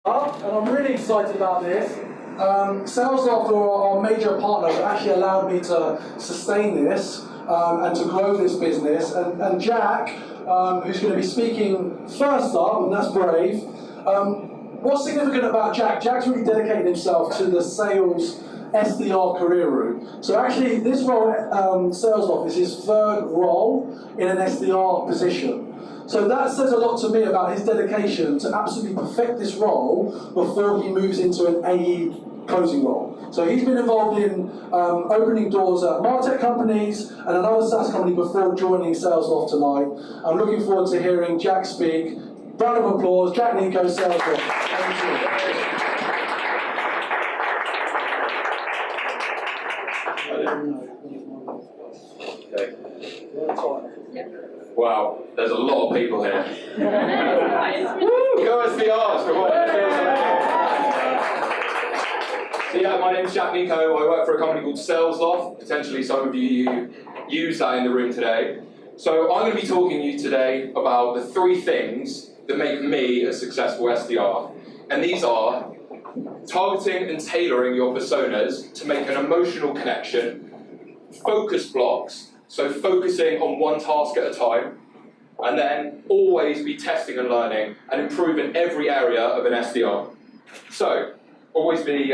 And I'm really excited about this. Salesloft, our major partner, have actually allowed me to sustain this and to grow this business. And Jack, who's going to be speaking first up, and that's brave. What's significant about Jack? Jack's really dedicated himself to the sales SDR career route. So actually, this role, Salesloft, is his third role in an SDR position. So that says a lot to me about his dedication to absolutely perfect this role before he moves into an AE closing role. So he's been involved in opening doors at MarTech companies and another SaaS company before joining Salesloft tonight. I'm looking forward to hearing Jack speak. Round of applause, Jack Neicho, Salesloft. Thank you. Wow, there's a lot of people here. Woo, go SDRs, come on. So yeah, my name's Jack Neicho. I work for a company called Salesloft. Potentially some of you use that in the room today. So I'm going to be talking to you today about the 3 things that make me a successful SDR. And these are targeting and tailoring your personas to make an emotional connection, focus blocks, so focusing on one task at a time, and then always be testing and learning and improving every area of an SDR. So, always be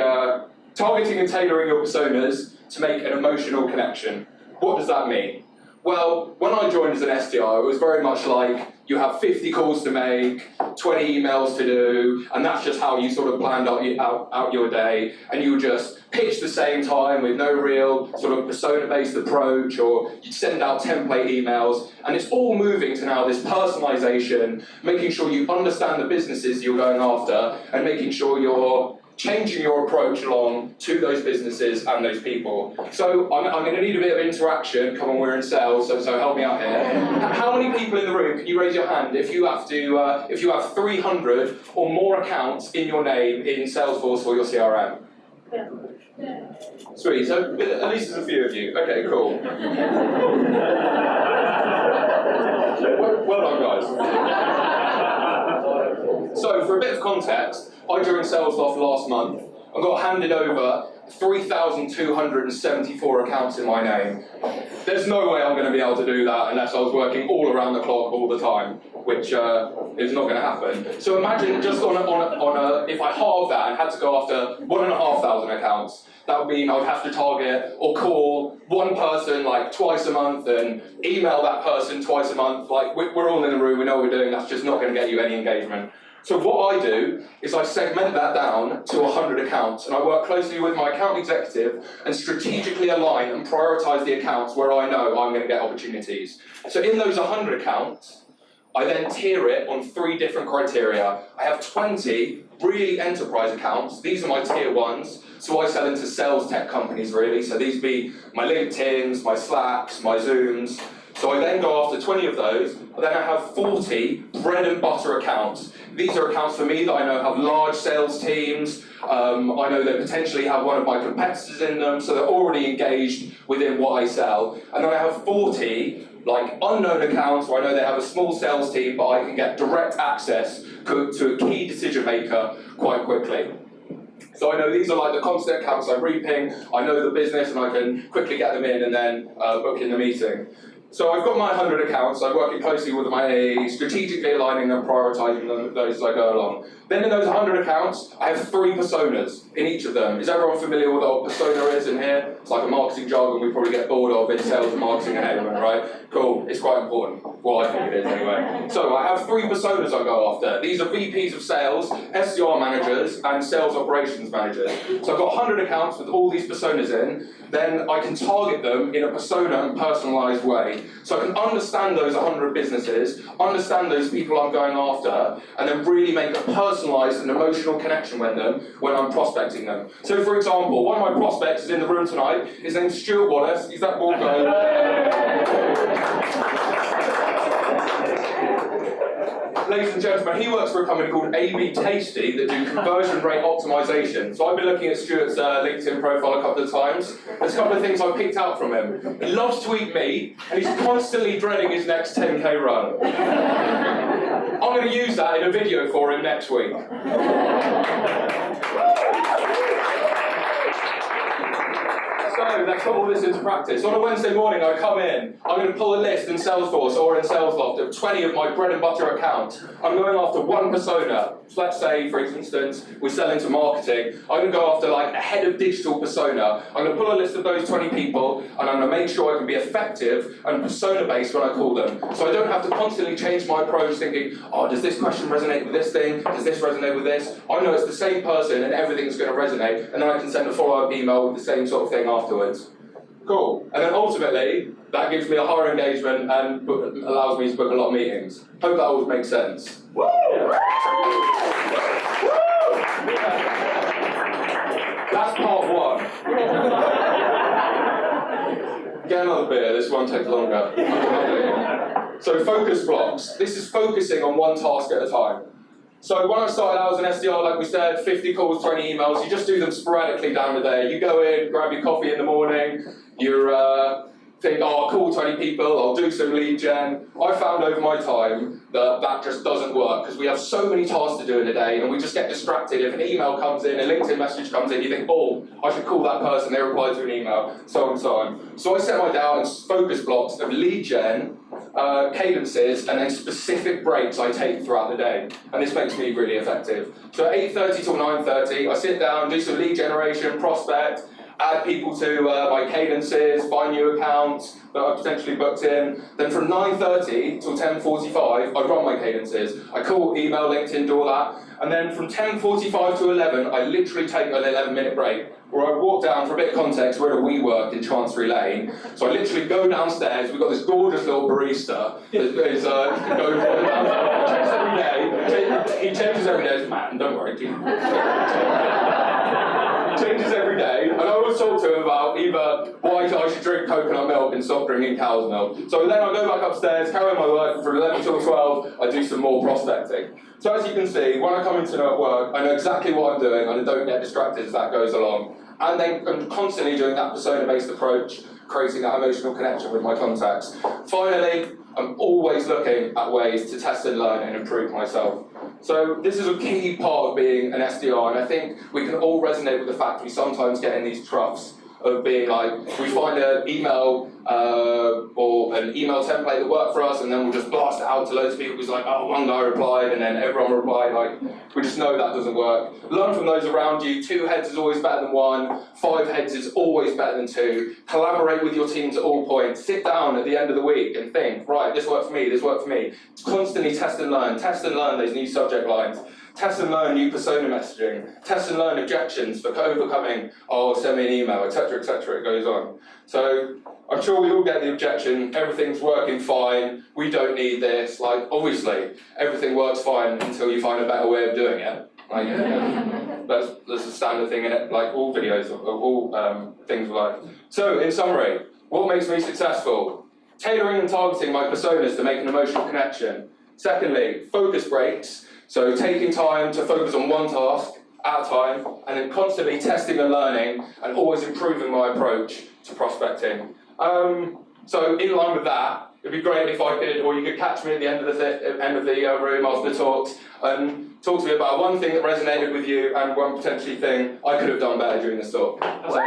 targeting and tailoring your personas to make an emotional connection. What does that mean? Well, when I joined as an SDR, it was very much like you have 50 calls to make, 20 emails to do, and that's just how you sort of planned out your day, and you would just pitch the same time with no real sort of persona-based approach, or you'd send out template emails, and it's all moving to now this personalization, making sure you understand the businesses you're going after, and making sure you're changing your approach along to those businesses and those people. So I'm going to need a bit of interaction. Come on, we're in sales, so help me out here. How many people in the room, can you raise your hand if you have 300 or more accounts in your name in Salesforce or your CRM? Yeah. Sweet, so at least there's a few of you. Okay, cool. Well done, guys. So, for a bit of context, I joined Salesloft last month and got handed over 3,274 accounts in my name. There's no way I'm going to be able to do that unless I was working all around the clock all the time, which is not going to happen. So imagine just on if I halved that and had to go after 1,500 accounts, that would mean I would have to target or call one person like twice a month and email that person twice a month. Like we're all in the room, we know what we're doing. That's just not going to get you any engagement. So what I do is I segment that down to 100 accounts, and I work closely with my account executive and strategically align and prioritize the accounts where I know I'm going to get opportunities. So in those 100 accounts, I then tier it on 3 different criteria. I have 20 really enterprise accounts. These are my tier 1s. So I sell into sales tech companies really. So these be my LinkedIns, my Slacks, my Zooms. So I then go after 20 of those, and then I have 40 bread and butter accounts. These are accounts for me that I know have large sales teams. I know they potentially have one of my competitors in them, so they're already engaged within what I sell. And then I have 40 like unknown accounts where I know they have a small sales team, but I can get direct access to a key decision maker quite quickly. So I know these are like the constant accounts I'm reaping. I know the business and I can quickly get them in and then book in the meeting. So I've got my 100 accounts, I'm working closely with my AE, strategically aligning and prioritising those as I go along. Then in those 100 accounts, I have 3 personas in each of them. Is everyone familiar with what a persona is in here? It's like a marketing jargon we probably get bored of in sales and marketing enablement, right? Cool, it's quite important. Well, I think it is anyway. So I have 3 personas I go after. These are VPs of sales, SDR managers, and sales operations managers. So I've got 100 accounts with all these personas in, then I can target them in a persona and personalised way. So I can understand those 100 businesses, understand those people I'm going after, and then really make a personalised and emotional connection with them when I'm prospecting them. So for example, one of my prospects is in the room tonight. His name's Stuart Wallace. He's that bald guy. Ladies and gentlemen, he works for a company called AB Tasty that do conversion rate optimization. So I've been looking at Stuart's LinkedIn profile a couple of times. There's a couple of things I've picked out from him. He loves to eat meat, and he's constantly dreading his next 10k run. I'm going to use that in a video for him next week. So let's put all this into practice. On a Wednesday morning, I come in. I'm going to pull a list in Salesforce or in Salesloft of 20 of my bread and butter accounts. I'm going after one persona. So let's say, for instance, we sell into marketing. I'm going to go after like a head of digital persona. I'm going to pull a list of those 20 people, and I'm going to make sure I can be effective and persona-based when I call them. So I don't have to constantly change my approach thinking, oh, does this question resonate with this thing? Does this resonate with this? I know it's the same person and everything's going to resonate, and then I can send a follow-up email with the same sort of thing afterwards. Cool. And then ultimately, that gives me a higher engagement and allows me to book a lot of meetings. Hope that always makes sense. Woo! That's part one. Get another beer, this one takes longer. So focus blocks. This is focusing on one task at a time. So when I started out as an SDR, like we said, 50 calls, 20 emails, you just do them sporadically down the day. You go in, grab your coffee in the morning, you think, oh, I'll call 20 people, I'll do some lead gen. I found over my time that that just doesn't work because we have so many tasks to do in a day and we just get distracted. If an email comes in, a LinkedIn message comes in, you think, oh, I should call that person, they reply to an email, so on and so on. So I set my down as focus blocks of lead gen, cadences, and then specific breaks I take throughout the day. And this makes me really effective. So at 8:30 till 9:30, I sit down, do some lead generation, prospect, add people to my cadences, find new accounts that I've potentially booked in. Then from 9:30 till 10:45, I run my cadences. I call, email, LinkedIn, do all that. And then from 10:45 to 11, I literally take an 11-minute break, where I walk down, for a bit of context, we're at a WeWork in Chancery Lane. So I literally go downstairs, we've got this gorgeous little barista that is goes downstairs, every day. He changes every day, man, don't worry, changes every day, and I always talk to him about either why I should drink coconut milk and stop drinking cow's milk. So then I go back upstairs, carry on my work, and from 11 till 12, I do some more prospecting. So as you can see, when I come into work, I know exactly what I'm doing, and I don't get distracted as that goes along. And then I'm constantly doing that persona-based approach, creating that emotional connection with my contacts. Finally, I'm always looking at ways to test and learn and improve myself. So this is a key part of being an SDR, and I think we can all resonate with the fact we sometimes get in these troughs of being like, we find an email or an email template that worked for us, and then we'll just blast it out to loads of people who's like, oh, one guy replied, and then everyone replied. Like, we just know that doesn't work. Learn from those around you. 2 heads is always better than 1. 5 heads is always better than 2. Collaborate with your teams at all points. Sit down at the end of the week and think, right, this worked for me, this worked for me. Constantly test and learn those new subject lines. Test and learn new persona messaging. Test and learn objections for overcoming, oh, send me an email, etc., etc. It goes on. So I'm sure we all get the objection, everything's working fine, we don't need this. Like, obviously, everything works fine until you find a better way of doing it. Like, that's a standard thing in it, like all videos, of all things of life. So, in summary, what makes me successful? Tailoring and targeting my personas to make an emotional connection. Secondly, focus breaks. So taking time to focus on one task at a time, and then constantly testing and learning, and always improving my approach to prospecting. So in line with that, it'd be great if I could, or you could catch me at the end of the room after the talks, and talk to me about one thing that resonated with you, and one potentially thing I could have done better during this talk. So,